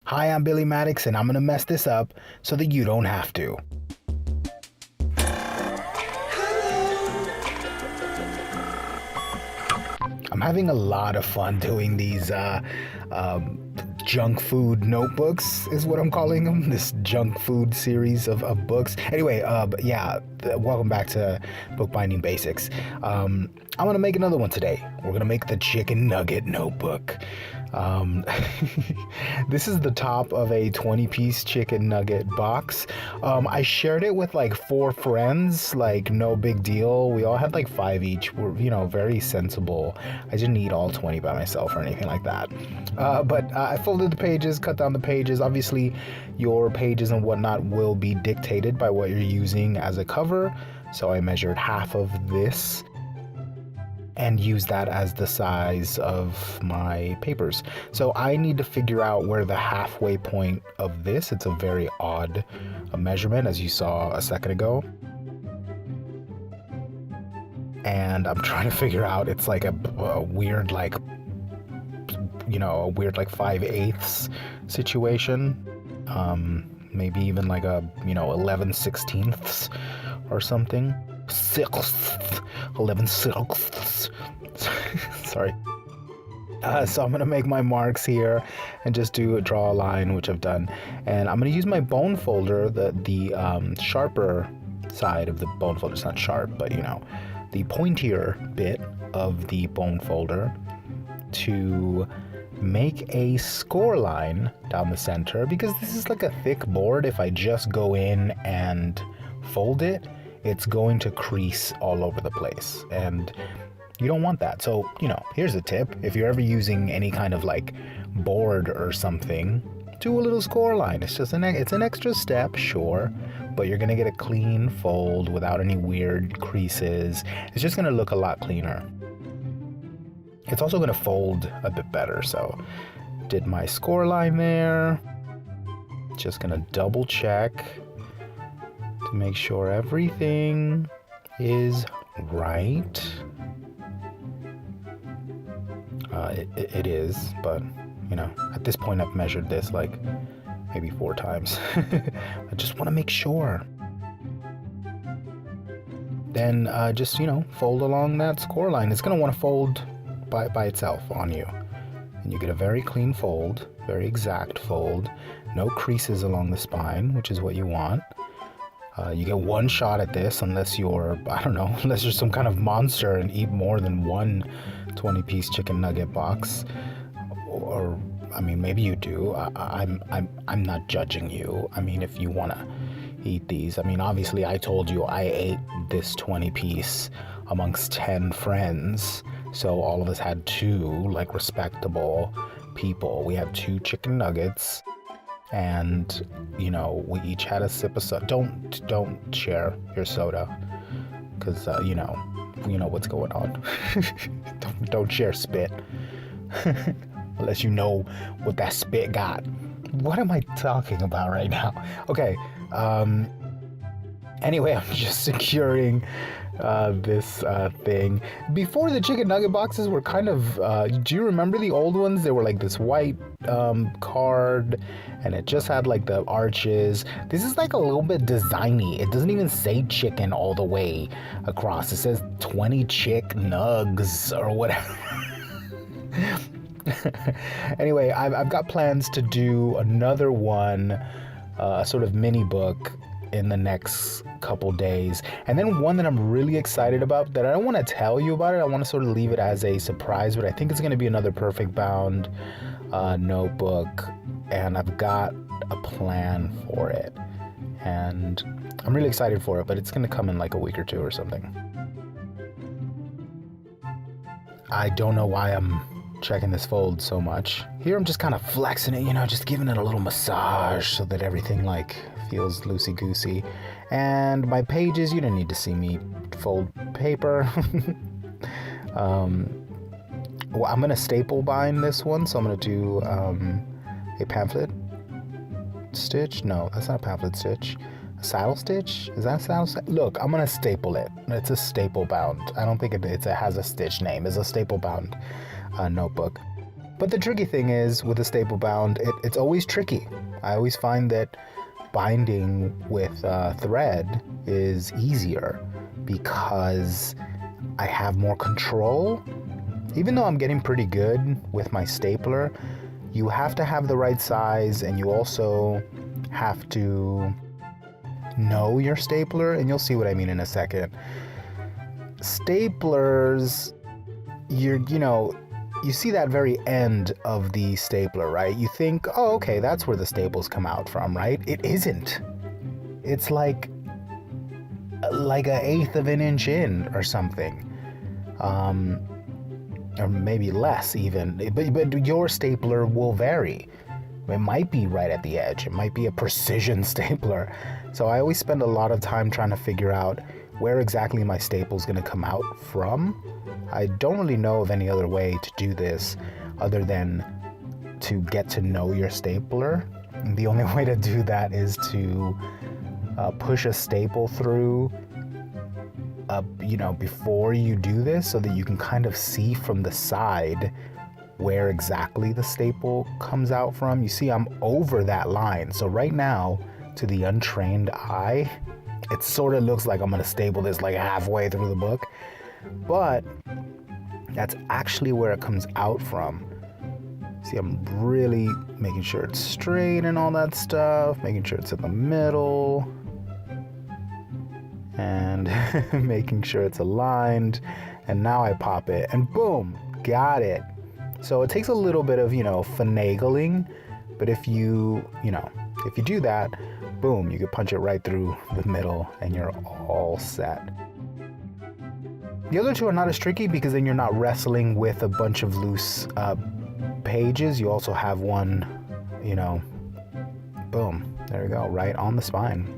Hi, I'm Billi Maddox, and I'm gonna mess this up so that you don't have to. I'm having a lot of fun doing these junk food notebooks, is what I'm calling them. This junk food series of books. Anyway, welcome back to Bookbinding Basics. I'm gonna make another one today. We're gonna make the chicken nugget notebook. This is the top of a 20-piece chicken nugget box. I shared it with like 4 friends, like no big deal. We all had like 5 each. We're, very sensible. I didn't eat all 20 by myself or anything like that. But I folded the pages, cut down the pages. Obviously, your pages and whatnot will be dictated by what you're using as a cover. So I measured half of this and use that as the size of my papers. So I need to figure out where the halfway point of this, it's a very odd measurement, as you saw a second ago. And I'm trying to figure out, it's like a weird, like, a weird like 5/8 situation. Maybe even like a, 11/16 or something. 11/6. Sorry. So I'm gonna make my marks here and just draw a line, which I've done. And I'm gonna use my bone folder, the sharper side of the bone folder. It's not sharp, but the pointier bit of the bone folder to make a score line down the center, because this is like a thick board. If I just go in and fold it, it's going to crease all over the place, and you don't want that. So, here's a tip. If you're ever using any kind of like board or something, do a little score line. It's just it's an extra step, sure, but you're gonna get a clean fold without any weird creases. It's just gonna look a lot cleaner. It's also gonna fold a bit better. So, did my score line there. Just gonna double check to make sure everything is right. It is, but at this point I've measured this like maybe 4 times. I just want to make sure. Then just fold along that score line. It's going to want to fold by itself on you, and you get a very clean fold, very exact fold, no creases along the spine, which is what you want. You get one shot at this, unless you're some kind of monster and eat more than one 20-piece chicken nugget box. Or, maybe you do. I'm not judging you. If you want to eat these. Obviously, I told you I ate this 20-piece amongst 10 friends. So all of us had 2, like, respectable people. We had 2 chicken nuggets. And we each had a sip of soda. Don't share your soda, because you know what's going on. don't share spit unless you know what that spit got. What am I talking about right now? Okay. Anyway, I'm just securing this thing. Before, the chicken nugget boxes were kind of, do you remember the old ones? They were like this white card, and it just had like the arches. This is like a little bit designy. It doesn't even say chicken all the way across. It says 20 chick nugs or whatever. Anyway, I've got plans to do another one, a sort of mini book, in the next couple days, and then one that I'm really excited about that I don't want to tell you about it. I want to sort of leave it as a surprise, but I think it's going to be another perfect bound notebook, and I've got a plan for it, and I'm really excited for it, but it's going to come in like a week or 2 or something. I don't know why I'm checking this fold so much. Here I'm just kind of flexing it, just giving it a little massage so that everything like feels loosey-goosey. And my pages, you don't need to see me fold paper. Well, I'm gonna staple bind this one, so I'm gonna do a pamphlet stitch. No, that's not a pamphlet stitch. A saddle stitch? Is that a saddle stitch? Look, I'm gonna staple it. It's a staple bound. I don't think it has a stitch name. It's a staple bound notebook. But the tricky thing is with a staple bound, it's always tricky. I always find that binding with thread is easier because I have more control. Even though I'm getting pretty good with my stapler, you have to have the right size, and you also have to know your stapler, and you'll see what I mean in a second. Staplers, you see that very end of the stapler, right? You think, oh, okay, that's where the staples come out from, right? It isn't. It's like 1/8 of an inch in or something. Or maybe less even, but your stapler will vary. It might be right at the edge. It might be a precision stapler. So I always spend a lot of time trying to figure out where exactly my staple is going to come out from. I don't really know of any other way to do this other than to get to know your stapler. And the only way to do that is to push a staple through before you do this, so that you can kind of see from the side where exactly the staple comes out from. You see, I'm over that line. So right now, to the untrained eye, it sort of looks like I'm going to staple this like halfway through the book. But that's actually where it comes out from. See, I'm really making sure it's straight and all that stuff, making sure it's in the middle, and making sure it's aligned. And now I pop it, and boom, got it. So it takes a little bit of, finagling, but if you do that, boom, you can punch it right through the middle and you're all set. The other two are not as tricky because then you're not wrestling with a bunch of loose pages. You also have one, boom, there you go, right on the spine.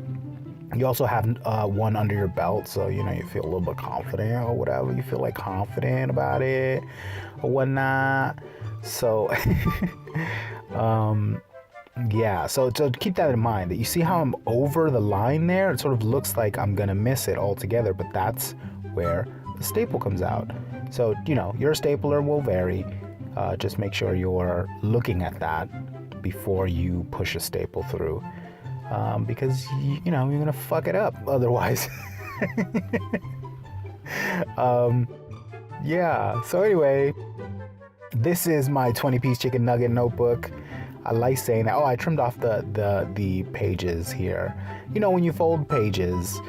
You also have one under your belt, so you feel a little bit confident or whatever. You feel like confident about it or whatnot. So, yeah. So keep that in mind. That you see how I'm over the line there. It sort of looks like I'm gonna miss it altogether, but that's where the staple comes out. So your stapler will vary. Just make sure you're looking at that before you push a staple through. Because you're gonna fuck it up otherwise. Yeah, so anyway, this is my 20-piece chicken nugget notebook. I like saying that. Oh, I trimmed off the pages here. When you fold pages,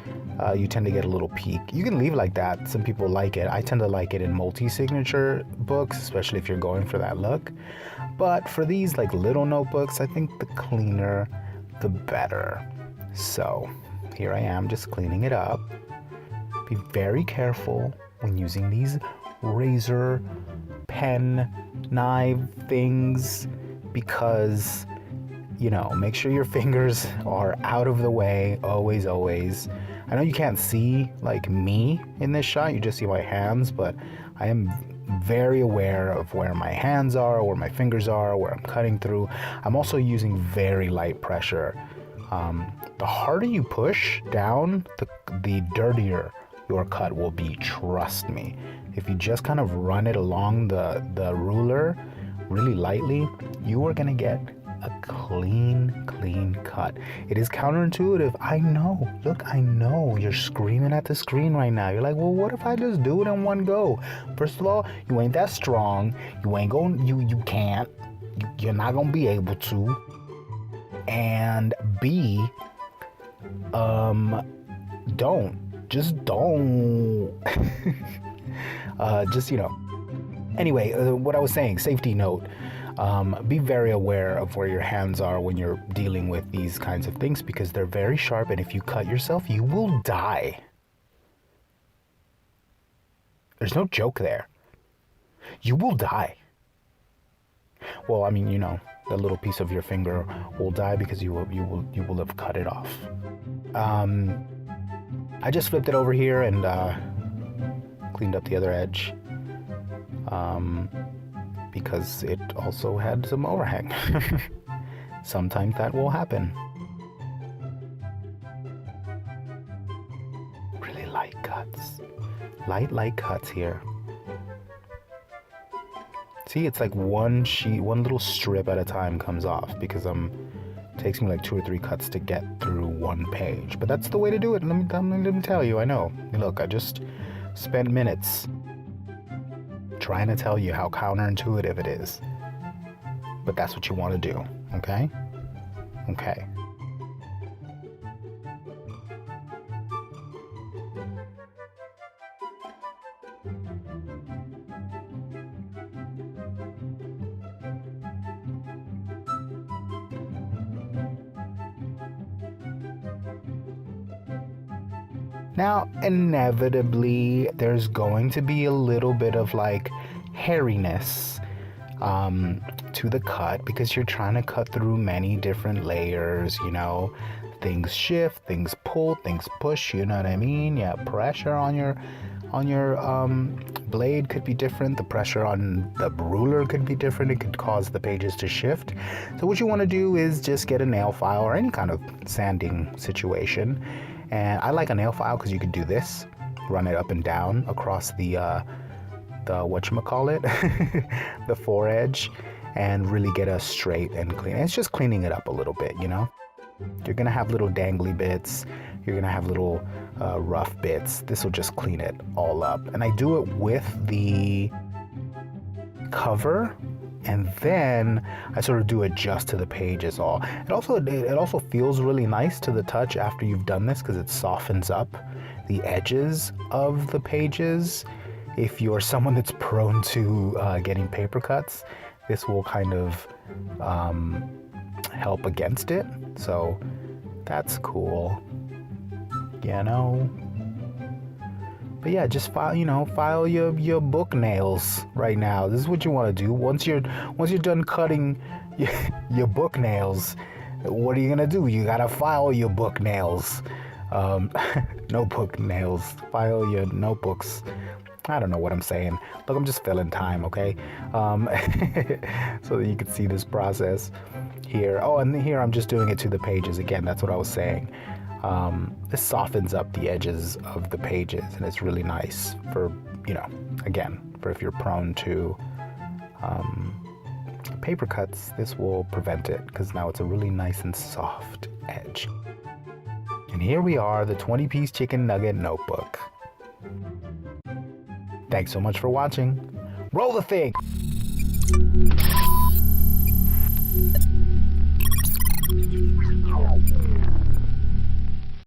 you tend to get a little peak. You can leave it like that. Some people like it. I tend to like it in multi-signature books, especially if you're going for that look. But for these like little notebooks, I think the cleaner the better. So here I am just cleaning it up. Be very careful when using these razor pen knife things, because make sure your fingers are out of the way always. I know you can't see like me in this shot, you just see my hands, but I am very aware of where my hands are, where my fingers are, where I'm cutting through. I'm also using very light pressure. The harder you push down, the dirtier your cut will be, trust me. If you just kind of run it along the ruler really lightly, you are gonna get a clean cut. It is counterintuitive, I know. Look, I know you're screaming at the screen right now. You're like, well, what if I just do it in one go? First of all, you ain't that strong. You can't. You're not gonna be able to. And B, don't. Anyway, what I was saying, safety note. Be very aware of where your hands are when you're dealing with these kinds of things, because they're very sharp, and if you cut yourself, you will die. There's no joke there. You will die. Well, I mean, the little piece of your finger will die because you will have cut it off. I just flipped it over here and cleaned up the other edge. Because it also had some overhang. Sometimes that will happen. Really light cuts. Light cuts here. See, it's like one sheet, one little strip at a time comes off because it takes me like 2 or 3 cuts to get through one page. But that's the way to do it. Let me tell you, I know. Look, I just spent minutes trying to tell you how counterintuitive it is. But that's what you want to do, okay? Okay. Now, inevitably, there's going to be a little bit of like hairiness to the cut because you're trying to cut through many different layers, you know. Things shift, things pull, things push, you know what I mean? Yeah, pressure on your blade could be different. The pressure on the ruler could be different. It could cause the pages to shift. So what you want to do is just get a nail file or any kind of sanding situation. And I like a nail file because you could do this, run it up and down across the whatchamacallit, the foredge, and really get a straight and clean. It's just cleaning it up a little bit, you know? You're gonna have little dangly bits. You're gonna have little rough bits. This will just clean it all up. And I do it with the cover, and then I sort of do it just to the pages all. It also feels really nice to the touch after you've done this because it softens up the edges of the pages. If you're someone that's prone to getting paper cuts, this will kind of help against it. So that's cool, you know. But yeah, just file your book nails right now. This is what you want to do. Once you're done cutting your book nails, what are you gonna do? You gotta file your book nails. Notebook nails. File your notebooks. I don't know what I'm saying. Look, I'm just filling time, okay? So that you can see this process here. Oh, and here I'm just doing it to the pages again. That's what I was saying. This softens up the edges of the pages, and it's really nice for, you know, again, for if you're prone to paper cuts. This will prevent it because now it's a really nice and soft edge. And here we are, the 20-piece chicken nugget notebook. Thanks so much for watching. Roll the thing!